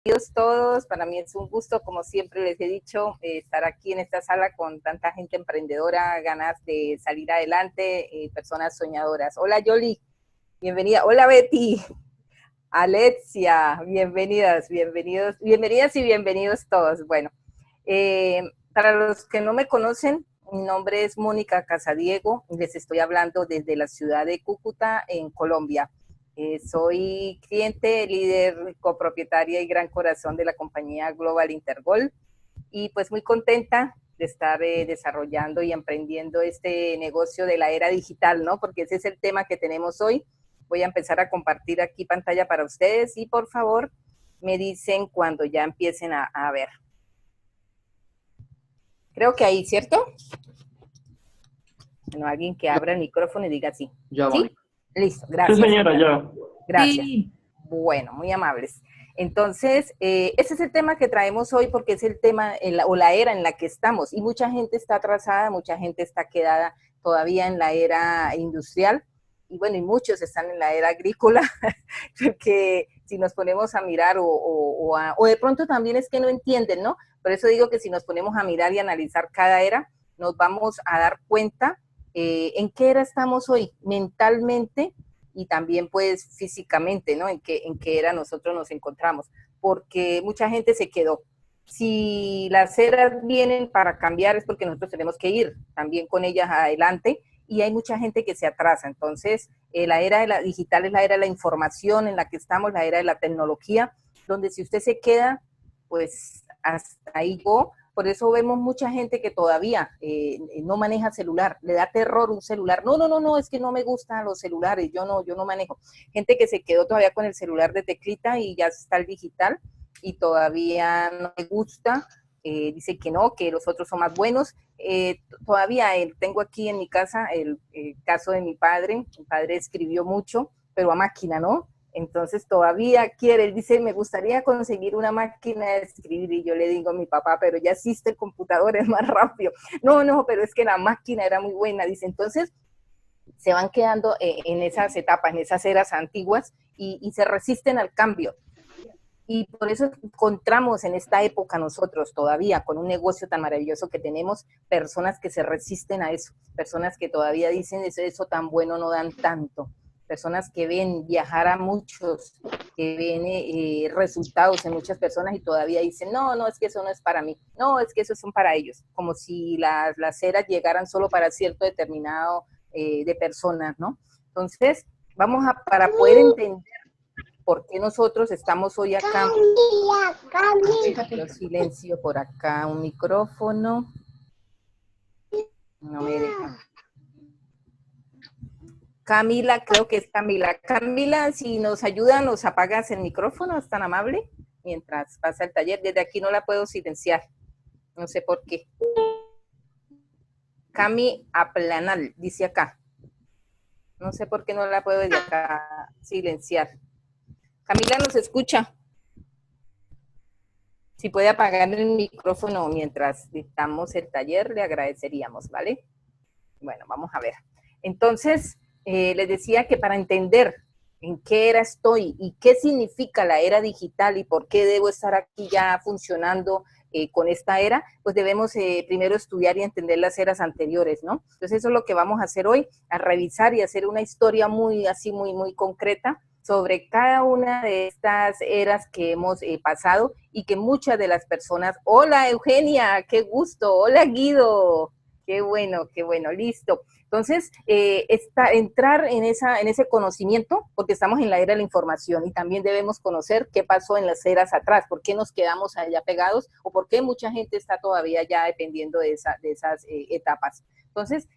Bienvenidos todos, para mí es un gusto, como siempre les he dicho, estar aquí en esta sala con tanta gente emprendedora, ganas de salir adelante, personas soñadoras. Hola Yoli, bienvenida. Hola Betty, Alexia, bienvenidas, bienvenidas y bienvenidos todos. Bueno, para los que no me conocen, mi nombre es Mónica Casadiego, les estoy hablando desde la ciudad de Cúcuta, en Colombia. Soy cliente, líder, copropietaria y gran corazón de la compañía Global Intergol y pues muy contenta de estar desarrollando y emprendiendo este negocio de la era digital, ¿no? Porque ese es el tema que tenemos hoy. Voy a empezar a compartir aquí pantalla para ustedes y por favor me dicen cuando ya empiecen a ver. Creo que ahí, ¿cierto? Bueno, alguien que abra el micrófono y diga sí. Ya, ¿Sí? Mónica. Listo, Sí, gracias. señora, ya. Gracias. Sí. Bueno, muy amables. Entonces, ese es el tema que traemos hoy porque es el tema o la era en la que estamos y mucha gente está atrasada, mucha gente está quedada todavía en la era industrial y bueno, y muchos están en la era agrícola porque si nos ponemos a mirar o de pronto también es que no entienden, ¿no? Por eso digo que si nos ponemos a mirar y analizar cada era, nos vamos a dar cuenta en qué era estamos hoy mentalmente y también pues físicamente, ¿no? En qué era nosotros nos encontramos, porque mucha gente se quedó. Si las eras vienen para cambiar es porque nosotros tenemos que ir también con ellas adelante y hay mucha gente que se atrasa. Entonces, la era de la digital es la era de la información en la que estamos, la era de la tecnología, donde si usted se queda, pues hasta ahí llegó. Por eso vemos mucha gente que todavía no maneja celular, le da terror un celular. No, es que no me gustan los celulares, yo no manejo. Gente que se quedó todavía con el celular de teclita y ya está el digital y todavía no me gusta, dice que no, que los otros son más buenos. Todavía tengo aquí en mi casa el caso de mi padre escribió mucho, pero a máquina, ¿no? Entonces todavía quiere, él dice, me gustaría conseguir una máquina de escribir y yo le digo a mi papá, pero ya existe el computador, es más rápido. No, pero es que la máquina era muy buena, dice. Entonces se van quedando en esas etapas, en esas eras antiguas y se resisten al cambio. Y por eso encontramos en esta época nosotros todavía, con un negocio tan maravilloso que tenemos, personas que se resisten a eso, personas que todavía dicen eso tan bueno no dan tanto, personas que ven viajar a muchos, que ven resultados en muchas personas y todavía dicen, no, es que eso no es para mí, no, es que eso son para ellos, como si las eras llegaran solo para cierto determinado de personas, ¿no? Entonces, para poder entender por qué nosotros estamos hoy acá. Yo silencio por acá un micrófono. No me deja. Camila, creo que es Camila. Camila, si nos ayuda, nos apagas el micrófono, es tan amable, mientras pasa el taller. Desde aquí no la puedo silenciar, no sé por qué. Cami Aplanal, dice acá. No sé por qué no la puedo desde acá silenciar. Camila, ¿nos escucha? Si puede apagar el micrófono mientras dictamos el taller, le agradeceríamos, ¿vale? Bueno, vamos a ver. Entonces, les decía que para entender en qué era estoy y qué significa la era digital y por qué debo estar aquí ya funcionando con esta era, pues debemos primero estudiar y entender las eras anteriores, ¿no? Entonces eso es lo que vamos a hacer hoy, a revisar y hacer una historia muy concreta sobre cada una de estas eras que hemos pasado y que muchas de las personas, hola Eugenia, qué gusto, hola Guido, qué bueno, listo. Entonces, entrar en ese conocimiento, porque estamos en la era de la información y también debemos conocer qué pasó en las eras atrás, por qué nos quedamos allá pegados o por qué mucha gente está todavía ya dependiendo de esas etapas. Entonces,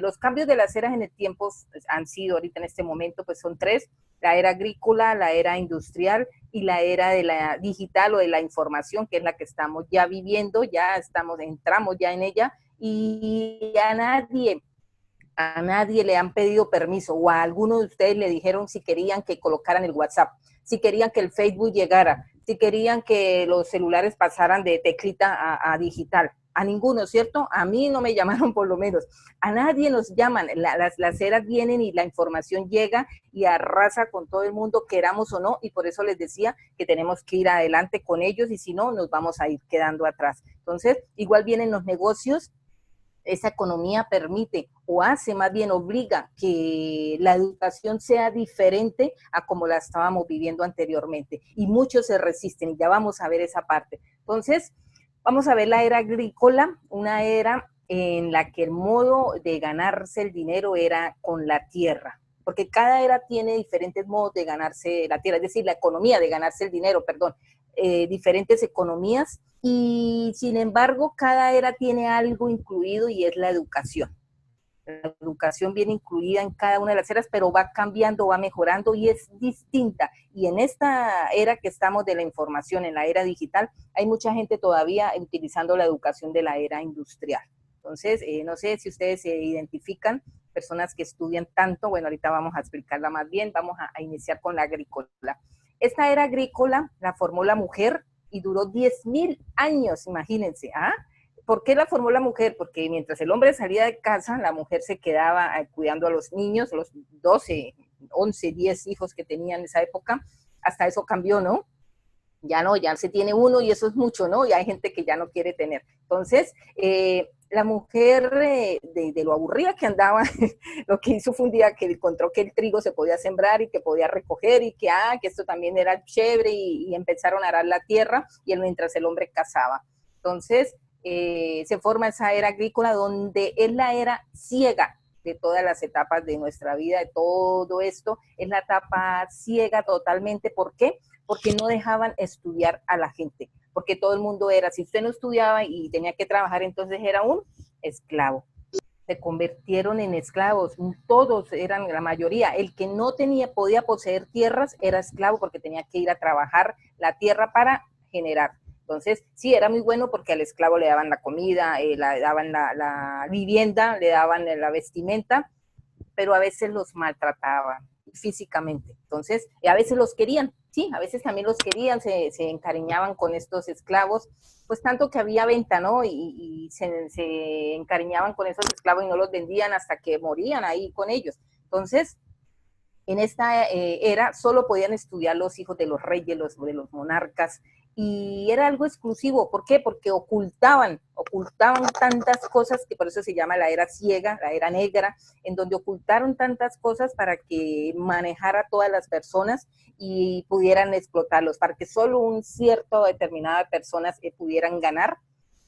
los cambios de las eras en el tiempo pues, han sido ahorita en este momento, pues son tres, la era agrícola, la era industrial y la era de la digital o de la información, que es la que estamos ya viviendo, entramos ya en ella, y a nadie le han pedido permiso o a alguno de ustedes le dijeron si querían que colocaran el WhatsApp, si querían que el Facebook llegara, si querían que los celulares pasaran de teclita a digital. A ninguno, ¿cierto? A mí no me llamaron por lo menos. A nadie nos llaman. Las eras vienen y la información llega y arrasa con todo el mundo, queramos o no, y por eso les decía que tenemos que ir adelante con ellos y si no, nos vamos a ir quedando atrás. Entonces, igual vienen los negocios. Esa economía permite o hace, más bien obliga que la educación sea diferente a como la estábamos viviendo anteriormente. Y muchos se resisten y ya vamos a ver esa parte. Entonces, vamos a ver la era agrícola, una era en la que el modo de ganarse el dinero era con la tierra, porque cada era tiene diferentes modos de ganarse la tierra, es decir, la economía de ganarse el dinero, perdón, diferentes economías y sin embargo cada era tiene algo incluido y es la educación. La educación viene incluida en cada una de las eras, pero va cambiando, va mejorando y es distinta. Y en esta era que estamos de la información, en la era digital, hay mucha gente todavía utilizando la educación de la era industrial. Entonces, no sé si ustedes se identifican, personas que estudian tanto, bueno, ahorita vamos a explicarla más bien, vamos a iniciar con la agrícola. Esta era agrícola la formó la mujer y duró 10.000 años, imagínense, ¿ah? ¿Por qué la formó la mujer? Porque mientras el hombre salía de casa, la mujer se quedaba cuidando a los niños, los 12, 11, 10 hijos que tenían en esa época. Hasta eso cambió, ¿no? Ya no, ya se tiene uno y eso es mucho, ¿no? Y hay gente que ya no quiere tener. Entonces, la mujer, de lo aburrida que andaba, lo que hizo fue un día que encontró que el trigo se podía sembrar y que podía recoger y que esto también era chévere y empezaron a arar la tierra y mientras el hombre cazaba. Entonces, se forma esa era agrícola donde es la era ciega de todas las etapas de nuestra vida, de todo esto, es la etapa ciega totalmente. ¿Por qué? Porque no dejaban estudiar a la gente, porque todo el mundo era, si usted no estudiaba y tenía que trabajar, entonces era un esclavo. Se convirtieron en esclavos, todos eran, la mayoría, el que no podía poseer tierras era esclavo porque tenía que ir a trabajar la tierra para generar. Entonces, sí, era muy bueno porque al esclavo le daban la comida, le daban la vivienda, le daban la vestimenta, pero a veces los maltrataban físicamente. Entonces, a veces los querían, sí, a veces también los querían, se encariñaban con estos esclavos, pues tanto que había venta, ¿no? Y se encariñaban con esos esclavos y no los vendían hasta que morían ahí con ellos. Entonces, en esta era solo podían estudiar los hijos de los reyes, de los monarcas, y era algo exclusivo. ¿Por qué? Porque ocultaban tantas cosas, que por eso se llama la era ciega, la era negra, en donde ocultaron tantas cosas para que manejara a todas las personas y pudieran explotarlos, para que solo un cierto determinada personas pudieran ganar.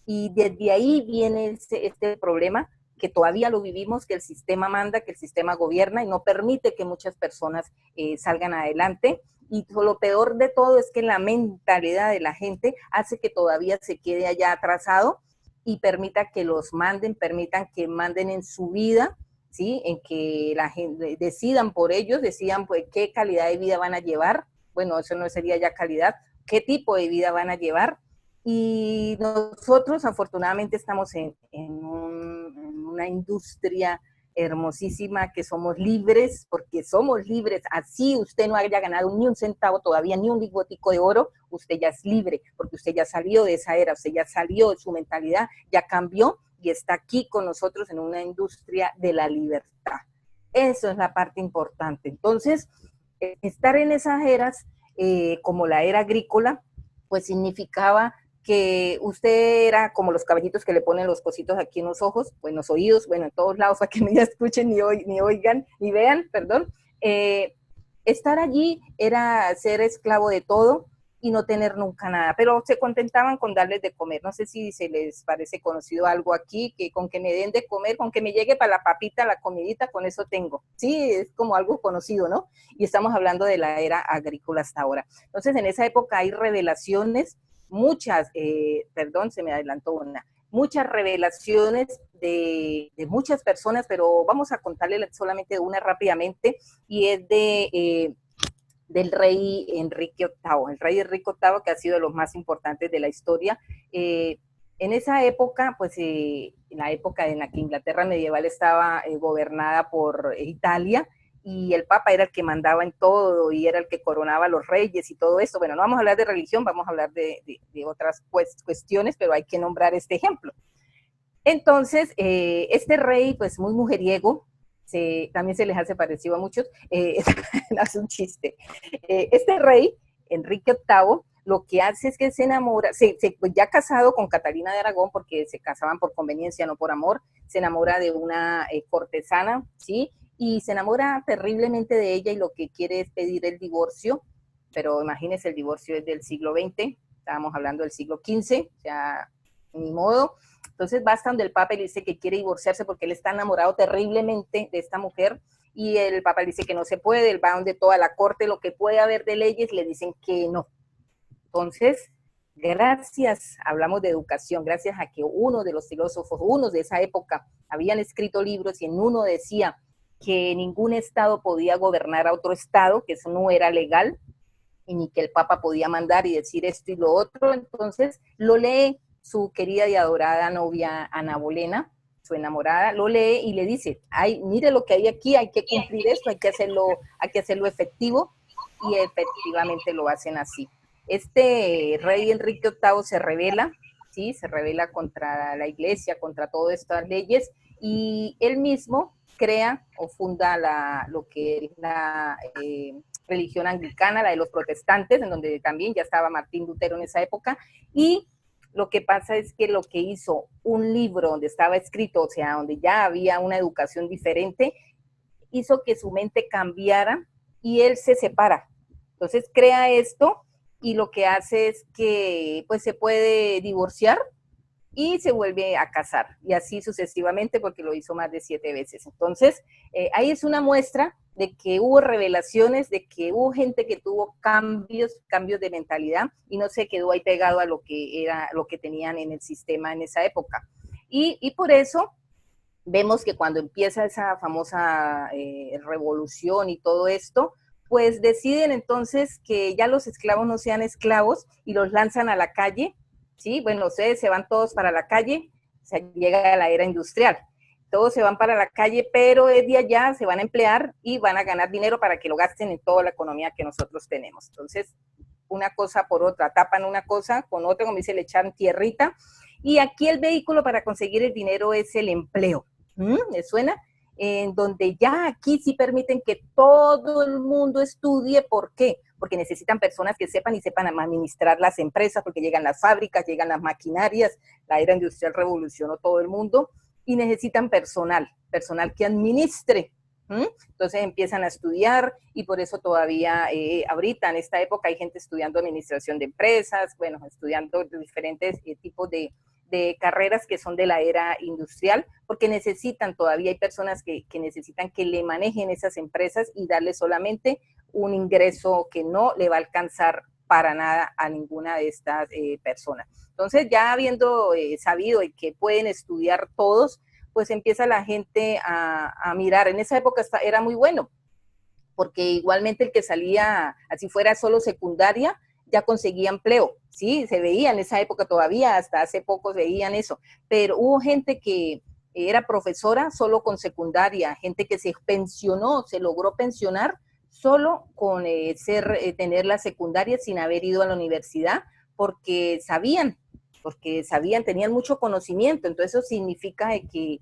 Y desde ahí viene este problema que todavía lo vivimos, que el sistema manda, que el sistema gobierna y no permite que muchas personas salgan adelante. Y lo peor de todo es que la mentalidad de la gente hace que todavía se quede allá atrasado y permita que los manden, permitan que manden en su vida, ¿sí? En que la gente decidan por ellos, decidan pues qué calidad de vida van a llevar. Bueno, eso no sería ya calidad, qué tipo de vida van a llevar. Y nosotros afortunadamente estamos en una industria hermosísima, que somos libres, porque somos libres. Así usted no haya ganado ni un centavo todavía, ni un lingotico de oro, usted ya es libre, porque usted ya salió de esa era, usted ya salió de su mentalidad, ya cambió y está aquí con nosotros en una industria de la libertad. Eso es la parte importante. Entonces, estar en esas eras, como la era agrícola, pues significaba que usted era como los caballitos que le ponen los cositos aquí en los ojos, o en los oídos, bueno, en todos lados, para que no escuchen, ni oigan, ni vean, perdón. Estar allí era ser esclavo de todo y no tener nunca nada, pero se contentaban con darles de comer. No sé si se les parece conocido algo aquí, que con que me den de comer, con que me llegue para la papita, la comidita, con eso tengo. Sí, es como algo conocido, ¿no? Y estamos hablando de la era agrícola hasta ahora. Entonces, en esa época hay revelaciones, muchas, perdón, se me adelantó una, muchas revelaciones de muchas personas, pero vamos a contarle solamente una rápidamente, y es del rey Enrique VIII, el rey Enrique VIII, que ha sido de los más importantes de la historia. En esa época, pues en la época en la que Inglaterra medieval estaba gobernada por Italia, y el Papa era el que mandaba en todo y era el que coronaba a los reyes y todo eso. Bueno, no vamos a hablar de religión, vamos a hablar de otras cuestiones, pero hay que nombrar este ejemplo. Entonces, este rey, pues muy mujeriego, también se les hace parecido a muchos, es un chiste. Este rey, Enrique VIII, lo que hace es que se enamora, pues ya casado con Catalina de Aragón, porque se casaban por conveniencia, no por amor, se enamora de una cortesana, ¿sí? Y se enamora terriblemente de ella y lo que quiere es pedir el divorcio, pero imagínense, el divorcio es del siglo XX, estábamos hablando del siglo XV, o sea, ni modo. Entonces va hasta donde el Papa y le dice que quiere divorciarse porque él está enamorado terriblemente de esta mujer y el Papa le dice que no se puede, él va donde toda la corte, lo que puede haber de leyes, le dicen que no. Entonces, gracias, hablamos de educación, gracias a que uno de los filósofos, unos de esa época, habían escrito libros y en uno decía que ningún estado podía gobernar a otro estado, que eso no era legal, y ni que el Papa podía mandar y decir esto y lo otro, entonces lo lee su querida y adorada novia Ana Bolena, su enamorada, lo lee y le dice, ay, mire lo que hay aquí, hay que cumplir esto, hay que hacerlo efectivo, y efectivamente lo hacen así. Este rey Enrique VIII se rebela, ¿sí? Se rebela contra la iglesia, contra todas estas leyes, y él mismo crea o funda lo que es la religión anglicana, la de los protestantes, en donde también ya estaba Martín Lutero en esa época, y lo que pasa es que lo que hizo un libro donde estaba escrito, o sea, donde ya había una educación diferente, hizo que su mente cambiara y él se separa. Entonces crea esto y lo que hace es que pues se puede divorciar y se vuelve a casar, y así sucesivamente porque lo hizo más de 7 veces. Entonces, ahí es una muestra de que hubo revelaciones, de que hubo gente que tuvo cambios de mentalidad y no se quedó ahí pegado a lo que era, lo que tenían en el sistema en esa época. Y por eso vemos que cuando empieza esa famosa revolución y todo esto, pues deciden entonces que ya los esclavos no sean esclavos y los lanzan a la calle, ¿sí? Bueno, ustedes se van todos para la calle, o sea, llega la era industrial, todos se van para la calle, pero es de allá se van a emplear y van a ganar dinero para que lo gasten en toda la economía que nosotros tenemos. Entonces, una cosa por otra, tapan una cosa con otra, como dice, le echan tierrita, y aquí el vehículo para conseguir el dinero es el empleo. ¿Me suena? En donde ya aquí sí permiten que todo el mundo estudie. ¿Por qué? Porque necesitan personas que sepan y sepan administrar las empresas, porque llegan las fábricas, llegan las maquinarias, la era industrial revolucionó todo el mundo y necesitan personal que administre. Entonces empiezan a estudiar y por eso todavía ahorita en esta época hay gente estudiando administración de empresas, bueno, estudiando diferentes tipos de carreras que son de la era industrial, porque necesitan, todavía hay personas que necesitan que le manejen esas empresas y darle solamente un ingreso que no le va a alcanzar para nada a ninguna de estas personas. Entonces, ya habiendo sabido que pueden estudiar todos, pues empieza la gente a mirar. En esa época era muy bueno, porque igualmente el que salía, así fuera solo secundaria, ya conseguía empleo, ¿sí? Se veía en esa época todavía, hasta hace poco veían eso, pero hubo gente que era profesora solo con secundaria, gente que se pensionó, se logró pensionar solo con tener la secundaria sin haber ido a la universidad, porque sabían, tenían mucho conocimiento, entonces eso significa que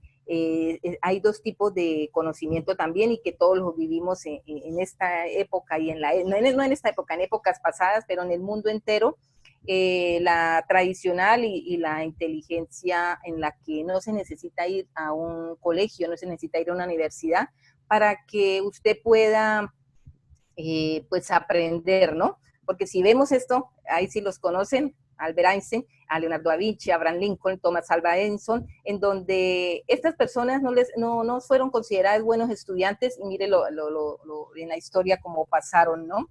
hay dos tipos de conocimiento también y que todos los vivimos en esta época y no en esta época, en épocas pasadas, pero en el mundo entero, la tradicional y la inteligencia en la que no se necesita ir a un colegio, no se necesita ir a una universidad para que usted pueda pues aprender, ¿no? Porque si vemos esto, ahí sí los conocen, Albert Einstein, a Leonardo da Vinci, Abraham Lincoln, Thomas Alva Edison, en donde estas personas no fueron consideradas buenos estudiantes, y mire en la historia cómo pasaron, ¿no?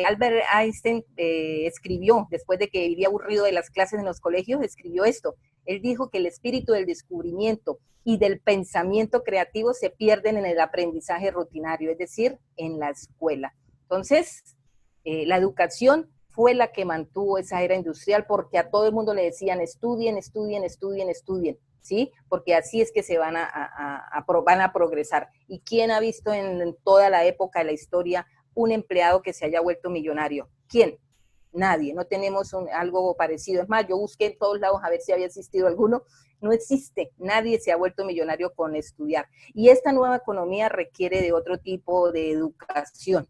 Albert Einstein escribió, después de que vivía aburrido de las clases en los colegios, escribió esto. Él dijo que el espíritu del descubrimiento y del pensamiento creativo se pierden en el aprendizaje rutinario, es decir, en la escuela. Entonces, la educación fue la que mantuvo esa era industrial, porque a todo el mundo le decían estudien, estudien, estudien, estudien, ¿sí? Porque así es que se van a progresar. ¿Y quién ha visto en toda la época de la historia un empleado que se haya vuelto millonario? ¿Quién? nadie, no tenemos algo parecido. Es más, yo busqué en todos lados a ver si había existido alguno, no existe, nadie se ha vuelto millonario con estudiar. Y esta nueva economía requiere de otro tipo de educación.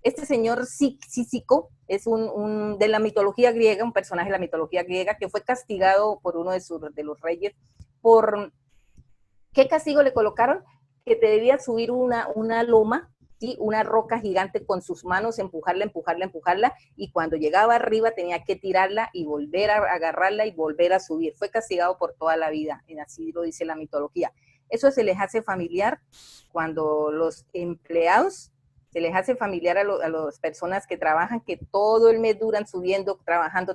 Este señor Sísico es de la mitología griega, un personaje de la mitología griega que fue castigado por uno de los reyes por... ¿Qué castigo le colocaron? Que te debía subir una loma, ¿sí? Una roca gigante con sus manos, empujarla, y cuando llegaba arriba tenía que tirarla y volver a agarrarla y volver a subir. Fue castigado por toda la vida, así lo dice la mitología. Eso se les hace familiar cuando los empleados, se les hace familiar a las personas que trabajan, que todo el mes duran subiendo, trabajando,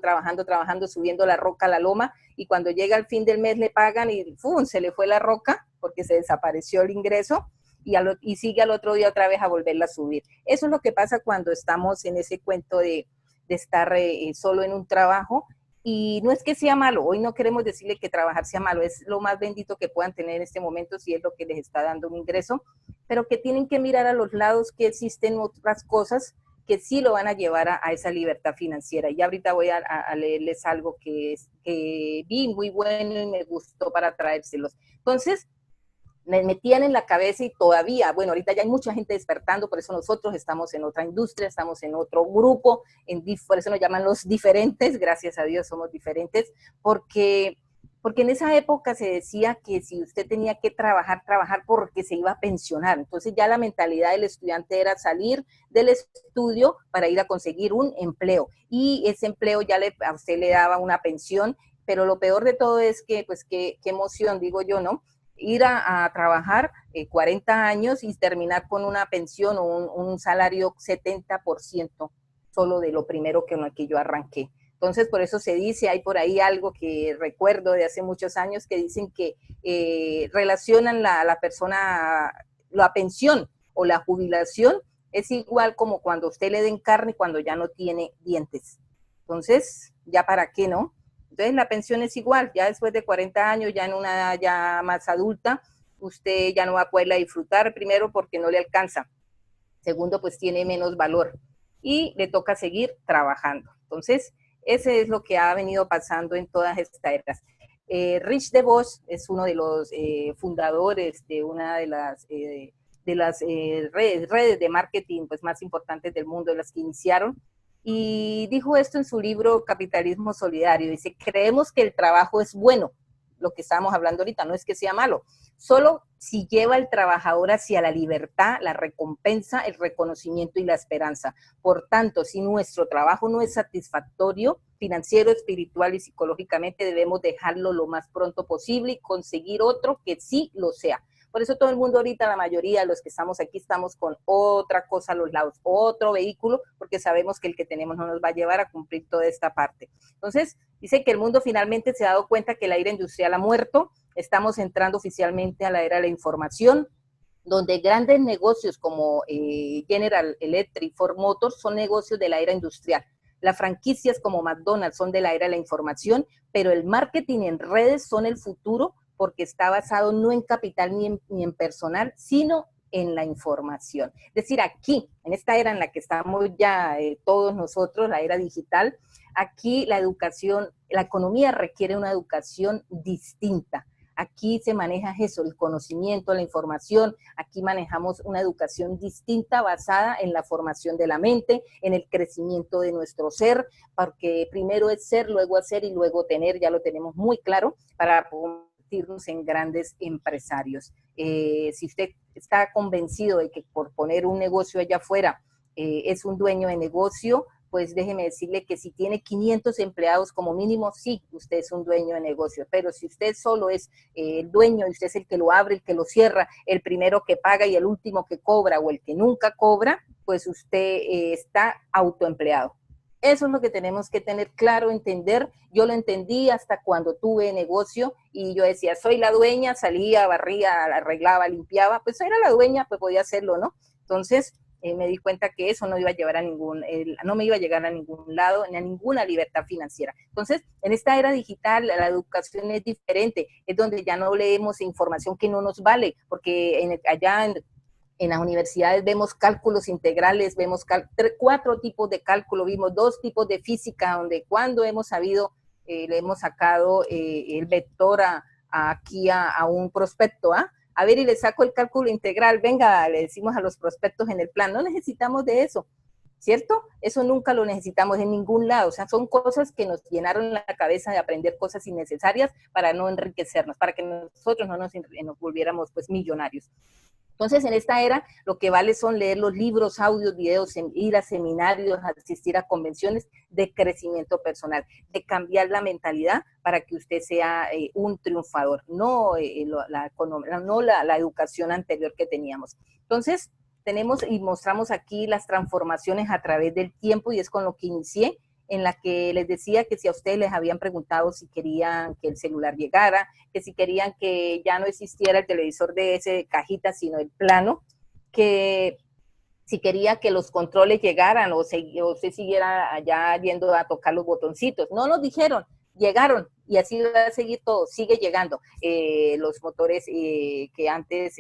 subiendo la roca a la loma, y cuando llega el fin del mes le pagan y ¡fum!, se le fue la roca porque se desapareció el ingreso, y sigue al otro día otra vez a volverla a subir. Eso es lo que pasa cuando estamos en ese cuento de estar solo en un trabajo. Y no es que sea malo, hoy no queremos decirle que trabajar sea malo, es lo más bendito que puedan tener en este momento si es lo que les está dando un ingreso, pero que tienen que mirar a los lados que existen otras cosas que sí lo van a llevar a esa libertad financiera. Y ahorita voy a leerles algo que vi muy bueno y me gustó para traérselos. Entonces, me metían en la cabeza y todavía, bueno, ahorita ya hay mucha gente despertando, por eso nosotros estamos en otra industria, estamos en otro grupo, por eso nos llaman los diferentes, gracias a Dios somos diferentes, porque en esa época se decía que si usted tenía que trabajar porque se iba a pensionar. Entonces ya la mentalidad del estudiante era salir del estudio para ir a conseguir un empleo, y ese empleo ya a usted le daba una pensión, pero lo peor de todo es que, pues, qué emoción, digo yo, ¿no? Ir a trabajar 40 años y terminar con una pensión o un salario 70% solo de lo primero que yo arranqué. Entonces, por eso se dice, hay por ahí algo que recuerdo de hace muchos años que dicen que relacionan la persona, la pensión o la jubilación es igual como cuando usted le den carne cuando ya no tiene dientes. Entonces, ¿ya para qué, no? Entonces la pensión es igual, ya después de 40 años, ya en una edad ya más adulta, usted ya no va a poderla disfrutar, primero porque no le alcanza, segundo pues tiene menos valor y le toca seguir trabajando. Entonces, ese es lo que ha venido pasando en todas estas eras. Rich DeVos es uno de los fundadores de una de las redes de marketing pues, más importantes del mundo, de las que iniciaron, y dijo esto en su libro Capitalismo Solidario. Dice, creemos que el trabajo es bueno, lo que estábamos hablando ahorita, no es que sea malo, solo si lleva al trabajador hacia la libertad, la recompensa, el reconocimiento y la esperanza. Por tanto, si nuestro trabajo no es satisfactorio, financiero, espiritual y psicológicamente, debemos dejarlo lo más pronto posible y conseguir otro que sí lo sea. Por eso todo el mundo ahorita, la mayoría de los que estamos aquí, estamos con otra cosa a los lados, otro vehículo, porque sabemos que el que tenemos no nos va a llevar a cumplir toda esta parte. Entonces, dice que el mundo finalmente se ha dado cuenta que la era industrial ha muerto, estamos entrando oficialmente a la era de la información, donde grandes negocios como General Electric, Ford Motors son negocios de la era industrial. Las franquicias como McDonald's son de la era de la información, pero el marketing en redes son el futuro, porque está basado no en capital ni en personal, sino en la información. Es decir, aquí, en esta era en la que estamos ya todos nosotros, la era digital, aquí la educación, la economía requiere una educación distinta. Aquí se maneja eso, el conocimiento, la información. Aquí manejamos una educación distinta basada en la formación de la mente, en el crecimiento de nuestro ser, porque primero es ser, luego hacer y luego tener, ya lo tenemos muy claro, para convertirnos en grandes empresarios. Si usted está convencido de que por poner un negocio allá afuera es un dueño de negocio, pues déjeme decirle que si tiene 500 empleados como mínimo, sí, usted es un dueño de negocio, pero si usted solo es el dueño y usted es el que lo abre, el que lo cierra, el primero que paga y el último que cobra o el que nunca cobra, pues usted está autoempleado. Eso es lo que tenemos que tener claro, entender. Yo lo entendí hasta cuando tuve negocio y yo decía, soy la dueña, salía, barría, arreglaba, limpiaba, pues era la dueña, pues podía hacerlo, ¿no? Entonces, me di cuenta que eso no iba a llevar no me iba a llegar a ningún lado, ni a ninguna libertad financiera. Entonces, en esta era digital, la educación es diferente, es donde ya no leemos información que no nos vale, porque allá En las universidades vemos cálculos integrales, vemos 4 tipos de cálculo, vimos 2 tipos de física, donde cuando hemos sabido, le hemos sacado el vector aquí a un prospecto, ¿ah? A ver, y le saco el cálculo integral, venga, le decimos a los prospectos en el plan, no necesitamos de eso, ¿cierto? Eso nunca lo necesitamos en ningún lado, o sea, son cosas que nos llenaron la cabeza de aprender cosas innecesarias para no enriquecernos, para que nosotros no nos volviéramos pues millonarios. Entonces, en esta era, lo que vale son leer los libros, audios, videos, ir a seminarios, asistir a convenciones de crecimiento personal, de cambiar la mentalidad para que usted sea un triunfador, no, la educación anterior que teníamos. Entonces, tenemos y mostramos aquí las transformaciones a través del tiempo, y es con lo que inicié, en la que les decía que si a ustedes les habían preguntado si querían que el celular llegara, que si querían que ya no existiera el televisor de ese cajita, sino el plano, que si quería que los controles llegaran o se siguiera allá yendo a tocar los botoncitos. No nos dijeron, llegaron, y así va a seguir todo, sigue llegando. Los motores que antes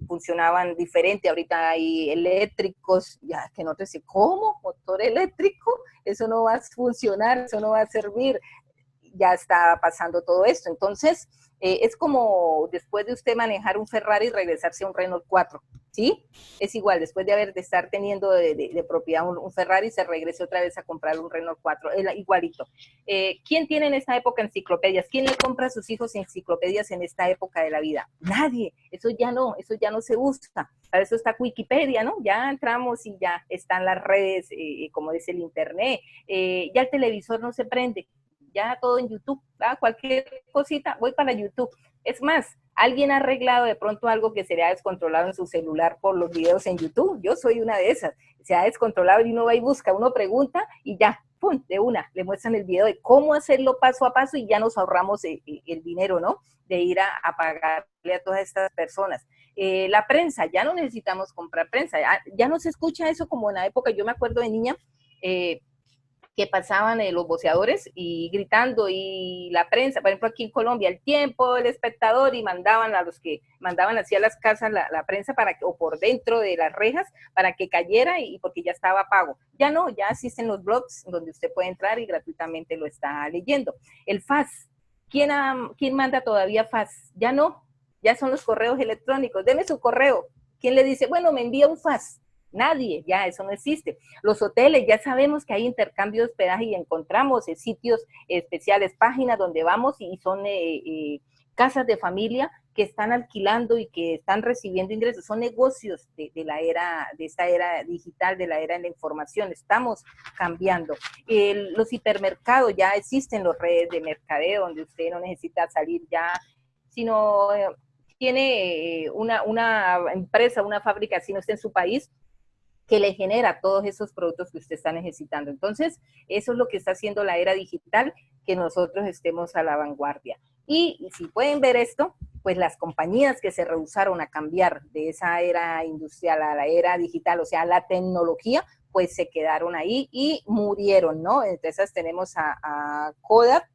funcionaban diferente, ahorita hay eléctricos, ya que no te sé, ¿cómo? ¿Motor eléctrico? Eso no va a funcionar, eso no va a servir. Ya está pasando todo esto. Entonces, es como después de usted manejar un Ferrari y regresarse a un Renault 4, ¿sí? Es igual, después de estar teniendo de propiedad un Ferrari, se regrese otra vez a comprar un Renault 4, igualito. ¿Quién tiene en esta época enciclopedias? ¿Quién le compra a sus hijos enciclopedias en esta época de la vida? Nadie, eso ya no se usa. Para eso está Wikipedia, ¿no? Ya entramos y ya están las redes, como dice el internet, ya el televisor no se prende, ya todo en YouTube, ¿verdad? Cualquier cosita, voy para YouTube. Es más, ¿alguien ha arreglado de pronto algo que se le ha descontrolado en su celular por los videos en YouTube? Yo soy una de esas. Se ha descontrolado y uno va y busca, uno pregunta y ya, ¡pum!, de una, le muestran el video de cómo hacerlo paso a paso y ya nos ahorramos el dinero, ¿no? De ir a pagarle a todas estas personas. La prensa, ya no necesitamos comprar prensa, ya no se escucha eso como en la época, yo me acuerdo de niña, que pasaban los voceadores y gritando, y la prensa, por ejemplo aquí en Colombia, El Tiempo, El Espectador, y mandaban a los que mandaban hacia las casas la prensa para que, o por dentro de las rejas para que cayera, y porque ya estaba pago. Ya no, ya existen los blogs donde usted puede entrar y gratuitamente lo está leyendo. El FAS, ¿quién manda todavía FAS? Ya no, ya son los correos electrónicos. Deme su correo. ¿Quién le dice, bueno, me envía un FAS? Nadie, ya eso no existe. Los hoteles, ya sabemos que hay intercambio de hospedaje y encontramos sitios especiales, páginas donde vamos y son casas de familia que están alquilando y que están recibiendo ingresos. Son negocios de esta era digital, de la era de la información. Estamos cambiando. Los hipermercados, ya existen las redes de mercadeo donde usted no necesita salir ya, sino tiene una empresa, una fábrica, si no está en su país, que le genera todos esos productos que usted está necesitando. Entonces, eso es lo que está haciendo la era digital, que nosotros estemos a la vanguardia. Y si pueden ver esto, pues las compañías que se rehusaron a cambiar de esa era industrial a la era digital, o sea, la tecnología, pues se quedaron ahí y murieron, ¿no? Entre esas tenemos a Kodak,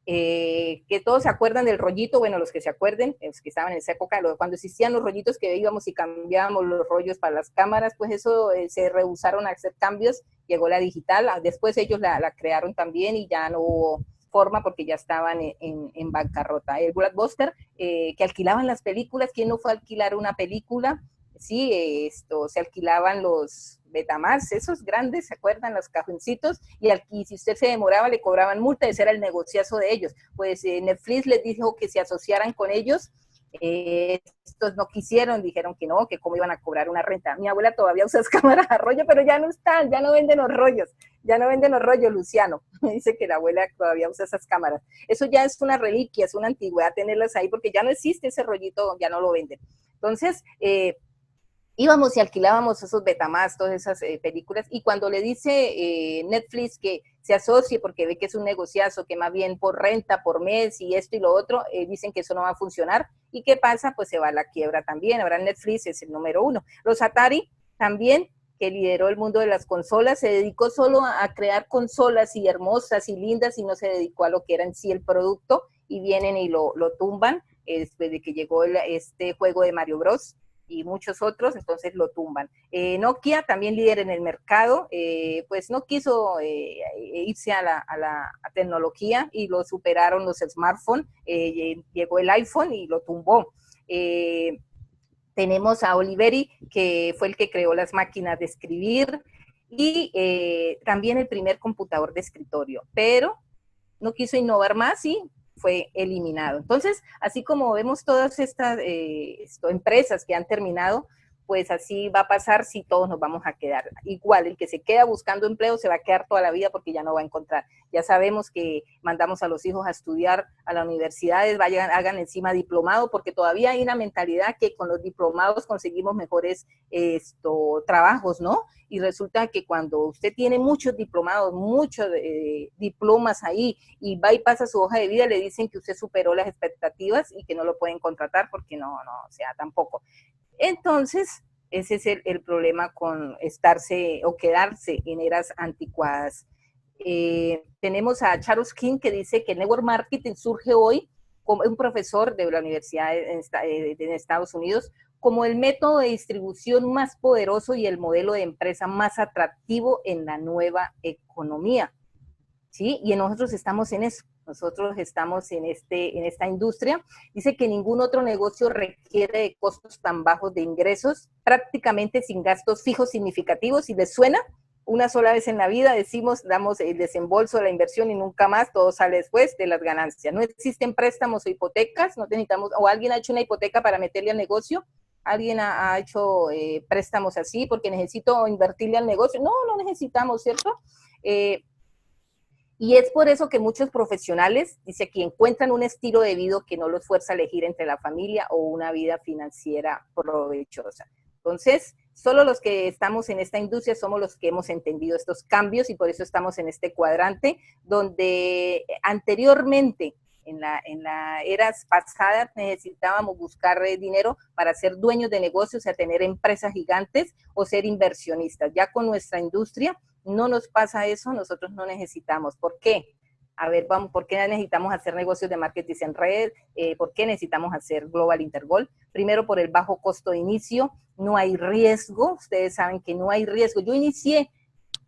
que todos se acuerdan del rollito, bueno, los que se acuerden, los que estaban en esa época, cuando existían los rollitos que íbamos y cambiábamos los rollos para las cámaras, pues eso se rehusaron a hacer cambios, llegó la digital, después ellos la crearon también y ya no hubo forma porque ya estaban en bancarrota. El Blockbuster, que alquilaban las películas, ¿quién no fue a alquilar una película? Sí, se alquilaban los Betamax, esos grandes, ¿se acuerdan? Los cajoncitos, y si usted se demoraba le cobraban multa, ese era el negociazo de ellos. Pues Netflix les dijo que se asociaran con ellos, estos no quisieron, dijeron que no, que cómo iban a cobrar una renta. Mi abuela todavía usa esas cámaras a rollo, pero ya no están, ya no venden los rollos, Luciano. Me dice que la abuela todavía usa esas cámaras. Eso ya es una reliquia, es una antigüedad tenerlas ahí, porque ya no existe ese rollito, ya no lo venden. Entonces, íbamos y alquilábamos esos Betamax, todas esas películas, y cuando le dice Netflix que se asocie porque ve que es un negociazo, que más bien por renta, por mes y esto y lo otro, dicen que eso no va a funcionar. ¿Y qué pasa? Pues se va a la quiebra también. Ahora Netflix es el número 1. Los Atari también, que lideró el mundo de las consolas, se dedicó solo a crear consolas y hermosas y lindas y no se dedicó a lo que era en sí el producto, y vienen y lo tumban después de que llegó este juego de Mario Bros. y muchos otros, entonces lo tumban. Nokia, también líder en el mercado, pues no quiso irse a la tecnología y lo superaron los smartphones, llegó el iPhone y lo tumbó. Tenemos a Oliveri, que fue el que creó las máquinas de escribir y también el primer computador de escritorio, pero no quiso innovar más y fue eliminado. Entonces, así como vemos todas estas empresas que han terminado, pues así va a pasar si todos nos vamos a quedar. Igual, el que se queda buscando empleo se va a quedar toda la vida porque ya no va a encontrar. Ya sabemos que mandamos a los hijos a estudiar a las universidades, vayan, hagan encima diplomado, porque todavía hay una mentalidad que con los diplomados conseguimos mejores trabajos, ¿no? Y resulta que cuando usted tiene muchos diplomados, muchos diplomas ahí, y va y pasa su hoja de vida, le dicen que usted superó las expectativas y que no lo pueden contratar porque no, o sea, tampoco. Entonces, ese es el problema con estarse o quedarse en eras anticuadas. Tenemos a Charles King, que dice que el network marketing surge hoy como un profesor de la Universidad de Estados Unidos como el método de distribución más poderoso y el modelo de empresa más atractivo en la nueva economía. ¿Sí? Y nosotros estamos en eso. Nosotros estamos en esta industria. Dice que ningún otro negocio requiere de costos tan bajos de ingresos, prácticamente sin gastos fijos significativos. Si les suena, una sola vez en la vida decimos, damos el desembolso de la inversión y nunca más, todo sale después de las ganancias. No existen préstamos o hipotecas, no necesitamos, o alguien ha hecho una hipoteca para meterle al negocio, alguien ha hecho préstamos así porque necesito invertirle al negocio. No, no necesitamos, ¿cierto? Y es por eso que muchos profesionales, dice aquí, encuentran un estilo de vida que no los fuerza a elegir entre la familia o una vida financiera provechosa. Entonces, solo los que estamos en esta industria somos los que hemos entendido estos cambios y por eso estamos en este cuadrante donde anteriormente, en la eras pasadas, necesitábamos buscar dinero para ser dueños de negocios, o sea, tener empresas gigantes o ser inversionistas. Ya con nuestra industria no nos pasa eso, nosotros no necesitamos. ¿Por qué? A ver, vamos, ¿por qué necesitamos hacer negocios de marketing en red? ¿Por qué necesitamos hacer Global Intergol? Primero, por el bajo costo de inicio, no hay riesgo, ustedes saben que no hay riesgo. Yo inicié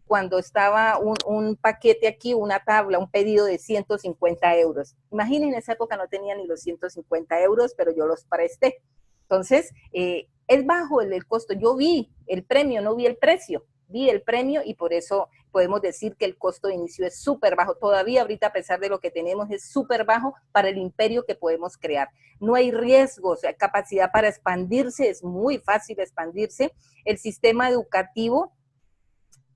cuando estaba un paquete aquí, una tabla, un pedido de 150 euros. Imaginen, en esa época no tenía ni los 150 euros, pero yo los presté. Entonces, es bajo el costo. Yo vi el premio, no vi el precio. Vi el premio y por eso podemos decir que el costo de inicio es súper bajo. Todavía ahorita, a pesar de lo que tenemos, es súper bajo para el imperio que podemos crear. No hay riesgos, hay capacidad para expandirse, es muy fácil expandirse. El sistema educativo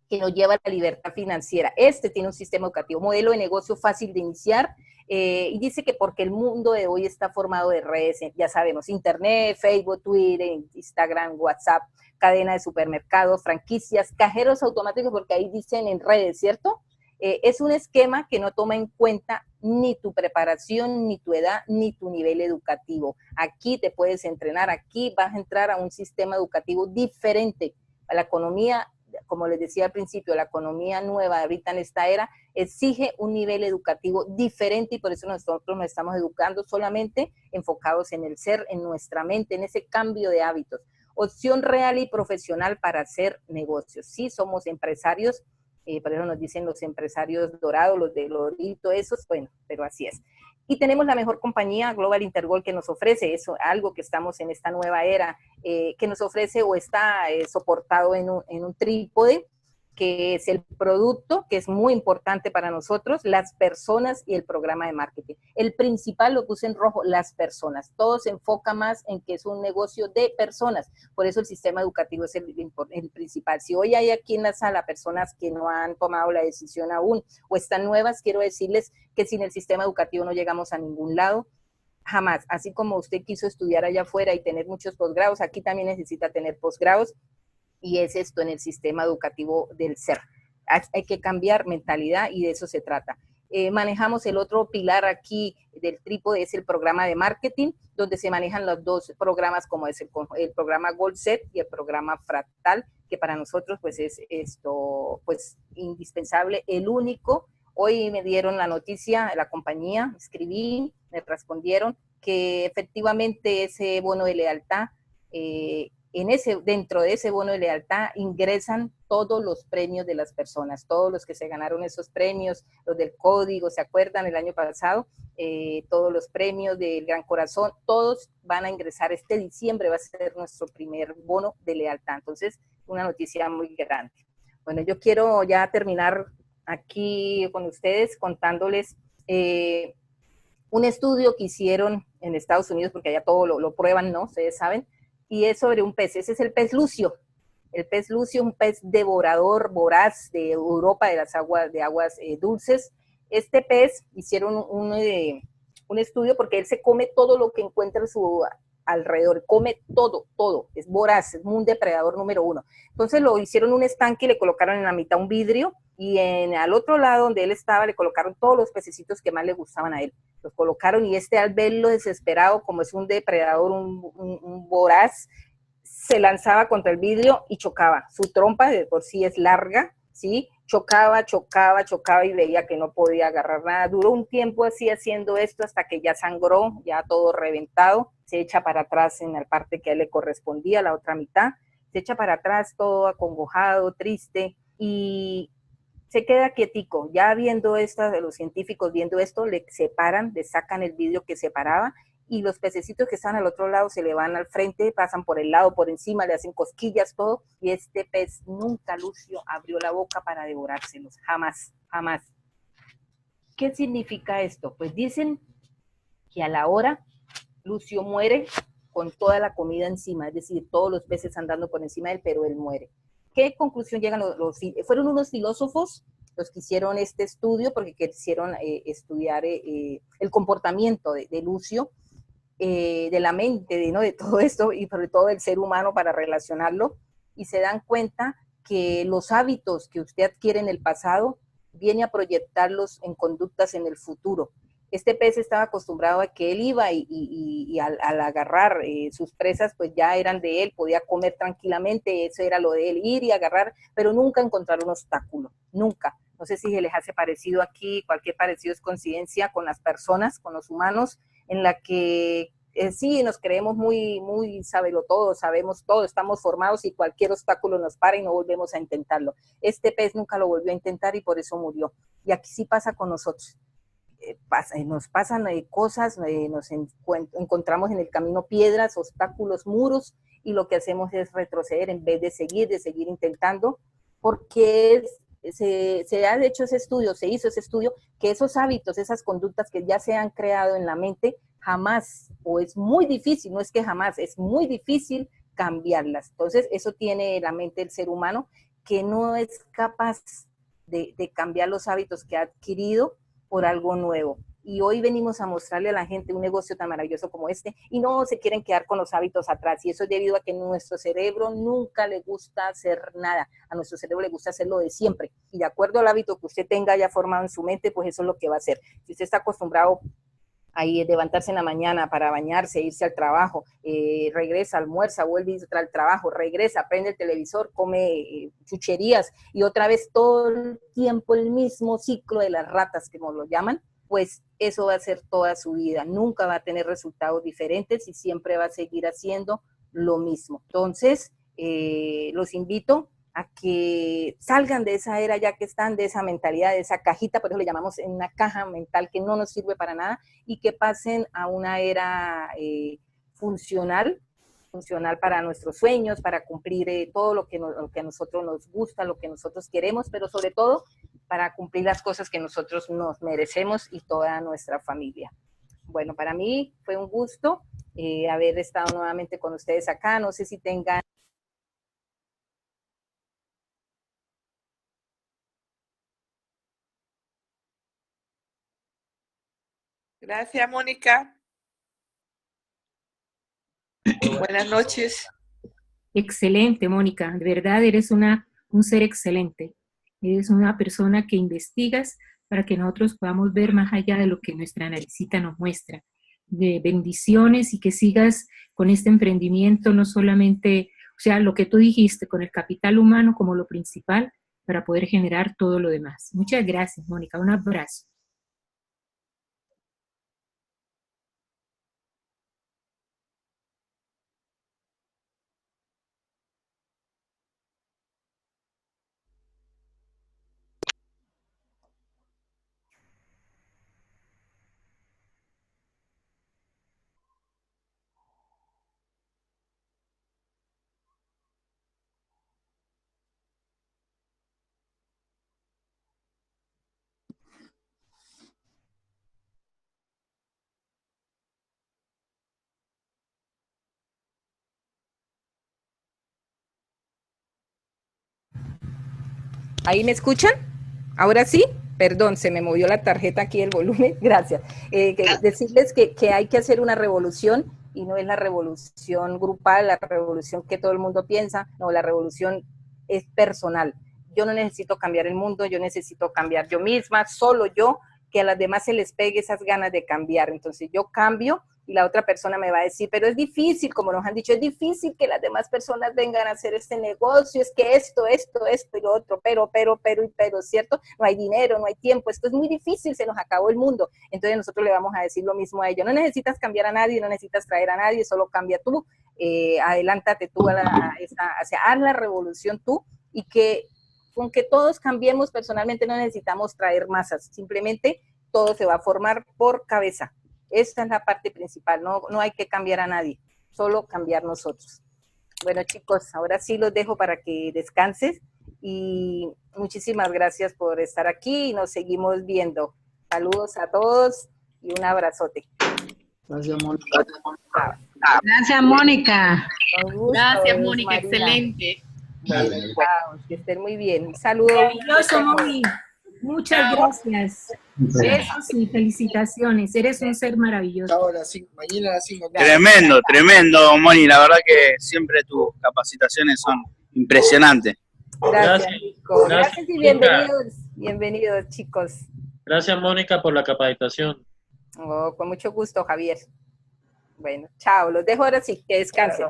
que nos lleva a la libertad financiera. Este tiene un sistema educativo, modelo de negocio fácil de iniciar, y dice que porque el mundo de hoy está formado de redes, ya sabemos, Internet, Facebook, Twitter, Instagram, WhatsApp, cadena de supermercados, franquicias, cajeros automáticos, porque ahí dicen en redes, ¿cierto? Es un esquema que no toma en cuenta ni tu preparación, ni tu edad, ni tu nivel educativo. Aquí te puedes entrenar, aquí vas a entrar a un sistema educativo diferente. A la economía, como les decía al principio, la economía nueva ahorita en esta era exige un nivel educativo diferente y por eso nosotros nos estamos educando solamente enfocados en el ser, en nuestra mente, en ese cambio de hábitos. Opción real y profesional para hacer negocios. Sí, somos empresarios, por eso nos dicen los empresarios dorados, los de Lorito, esos, bueno, pero así es. Y tenemos la mejor compañía, Global Intergol, que nos ofrece eso, algo que estamos en esta nueva era, que nos ofrece o está soportado en un trípode, que es el producto, que es muy importante para nosotros, las personas y el programa de marketing. El principal lo puse en rojo, las personas. Todo se enfoca más en que es un negocio de personas. Por eso el sistema educativo es el principal. Si hoy hay aquí en la sala personas que no han tomado la decisión aún o están nuevas, quiero decirles que sin el sistema educativo no llegamos a ningún lado. Jamás. Así como usted quiso estudiar allá afuera y tener muchos posgrados, aquí también necesita tener posgrados. Y es esto en el sistema educativo del ser. Hay que cambiar mentalidad y de eso se trata. Manejamos el otro pilar aquí del trípode, es el programa de marketing, donde se manejan los dos programas, como es el programa Goal Set y el programa Fractal, que para nosotros pues es esto, pues indispensable, el único. Hoy me dieron la noticia, la compañía, escribí, me respondieron que efectivamente ese bono de lealtad dentro de ese bono de lealtad ingresan todos los premios de las personas, todos los que se ganaron esos premios, los del código, ¿se acuerdan? El año pasado, todos los premios del Gran Corazón, todos van a ingresar este diciembre, va a ser nuestro primer bono de lealtad. Entonces, una noticia muy grande. Bueno, yo quiero ya terminar aquí con ustedes contándoles un estudio que hicieron en Estados Unidos, porque allá todo lo prueban, ¿no? Ustedes saben, y es sobre un pez. Ese es el pez lucio. El pez lucio, un pez devorador, voraz de Europa, de las aguas dulces. Este pez hicieron un estudio porque él se come todo lo que encuentra a su alrededor, come todo, todo, es voraz, es un depredador número uno. Entonces lo hicieron un estanque y le colocaron en la mitad un vidrio y al otro lado donde él estaba le colocaron todos los pececitos que más le gustaban a él. Los colocaron y al verlo desesperado, como es un depredador, un voraz, se lanzaba contra el vidrio y chocaba. Su trompa de por sí es larga, ¿sí? Chocaba y veía que no podía agarrar nada. Duró un tiempo así haciendo esto hasta que ya sangró, ya todo reventado. Se echa para atrás en la parte que a él le correspondía, la otra mitad. Se echa para atrás todo acongojado, triste y se queda quietico. Ya viendo esto, los científicos viendo esto, le separan, le sacan el vidrio que separaba y los pececitos que están al otro lado se le van al frente, pasan por el lado, por encima, le hacen cosquillas, todo, y este pez nunca, Lucio, abrió la boca para devorárselos, jamás, jamás. ¿Qué significa esto? Pues dicen que a la hora Lucio muere con toda la comida encima, es decir, todos los peces andando por encima de él, pero él muere. ¿Qué conclusión llegan fueron unos filósofos los que hicieron este estudio porque quisieron estudiar el comportamiento de Lucio, de la mente, ¿no? De todo esto y sobre todo del ser humano para relacionarlo y se dan cuenta que los hábitos que usted adquiere en el pasado viene a proyectarlos en conductas en el futuro. Este pez estaba acostumbrado a que él iba y al agarrar sus presas, pues ya eran de él, podía comer tranquilamente, eso era lo de él, ir y agarrar, pero nunca encontrar un obstáculo, nunca. No sé si se les hace parecido aquí, cualquier parecido es coincidencia con las personas, con los humanos, en la que sí nos creemos muy sabelo todo, sabemos todo, estamos formados y cualquier obstáculo nos para y no volvemos a intentarlo. Este pez nunca lo volvió a intentar y por eso murió. Y aquí sí pasa con nosotros. Nos pasan cosas, nos encontramos en el camino piedras, obstáculos, muros, y lo que hacemos es retroceder en vez de seguir intentando, porque se ha hecho ese estudio, se hizo ese estudio, que esos hábitos, esas conductas que ya se han creado en la mente, jamás, o es muy difícil, no es que jamás, es muy difícil cambiarlas. Entonces, eso tiene la mente del ser humano, que no es capaz de cambiar los hábitos que ha adquirido por algo nuevo. Y hoy venimos a mostrarle a la gente un negocio tan maravilloso como este y no se quieren quedar con los hábitos atrás. Y eso es debido a que nuestro cerebro nunca le gusta hacer nada. A nuestro cerebro le gusta hacer lo de siempre. Y de acuerdo al hábito que usted tenga ya formado en su mente, pues eso es lo que va a hacer. Si usted está acostumbrado ahí levantarse en la mañana para bañarse, irse al trabajo, regresa, almuerza, vuelve al trabajo, regresa, prende el televisor, come chucherías y otra vez todo el tiempo el mismo ciclo de las ratas, como lo llaman, pues eso va a ser toda su vida. Nunca va a tener resultados diferentes y siempre va a seguir haciendo lo mismo. Entonces, los invito a que salgan de esa era ya que están, de esa mentalidad, de esa cajita, por eso le llamamos una caja mental que no nos sirve para nada, y que pasen a una era funcional para nuestros sueños, para cumplir todo lo que a nosotros nos gusta, lo que nosotros queremos, pero sobre todo para cumplir las cosas que nosotros nos merecemos y toda nuestra familia. Bueno, para mí fue un gusto haber estado nuevamente con ustedes acá. No sé si tengan... Gracias, Mónica. Buenas noches. Excelente, Mónica. De verdad eres un ser excelente. Eres una persona que investigas para que nosotros podamos ver más allá de lo que nuestra naricita nos muestra. De bendiciones y que sigas con este emprendimiento, no solamente, o sea, lo que tú dijiste, con el capital humano como lo principal para poder generar todo lo demás. Muchas gracias, Mónica. Un abrazo. ¿Ahí me escuchan? ¿Ahora sí? Perdón, se me movió la tarjeta aquí el volumen. Gracias. Decirles que hay que hacer una revolución y no es la revolución grupal, la revolución que todo el mundo piensa, no, la revolución es personal. Yo no necesito cambiar el mundo, yo necesito cambiar yo misma, solo yo, que a las demás se les pegue esas ganas de cambiar. Entonces yo cambio y la otra persona me va a decir, pero es difícil, como nos han dicho, es difícil que las demás personas vengan a hacer este negocio, es que esto y lo otro, pero, ¿cierto? No hay dinero, no hay tiempo, esto es muy difícil, se nos acabó el mundo. Entonces nosotros le vamos a decir lo mismo a ellos, no necesitas cambiar a nadie, no necesitas traer a nadie, solo cambia tú, adelántate tú haz la revolución tú, y que con que todos cambiemos personalmente no necesitamos traer masas, simplemente todo se va a formar por cabeza. Esta es la parte principal, no hay que cambiar a nadie, solo cambiar nosotros. Bueno, chicos, ahora sí los dejo para que descanses y muchísimas gracias por estar aquí y nos seguimos viendo. Saludos a todos y un abrazote. Gracias, Mónica. Gracias, Mónica. Con gusto, Gracias, Mónica, Marina. excelente. Bueno, chao, que estén muy bien. Un saludo. Maravilloso, Moni. Muchas gracias. Besos y felicitaciones. Eres un ser maravilloso. Ahora sí, mañana a las 5. Tremendo, tremendo, Moni. La verdad que siempre tus capacitaciones son impresionantes. Gracias, chicos. Gracias y Mónica. bienvenidos, chicos. Gracias, Mónica, por la capacitación. Oh, con mucho gusto, Javier. Bueno, chao. Los dejo ahora sí, que descansen.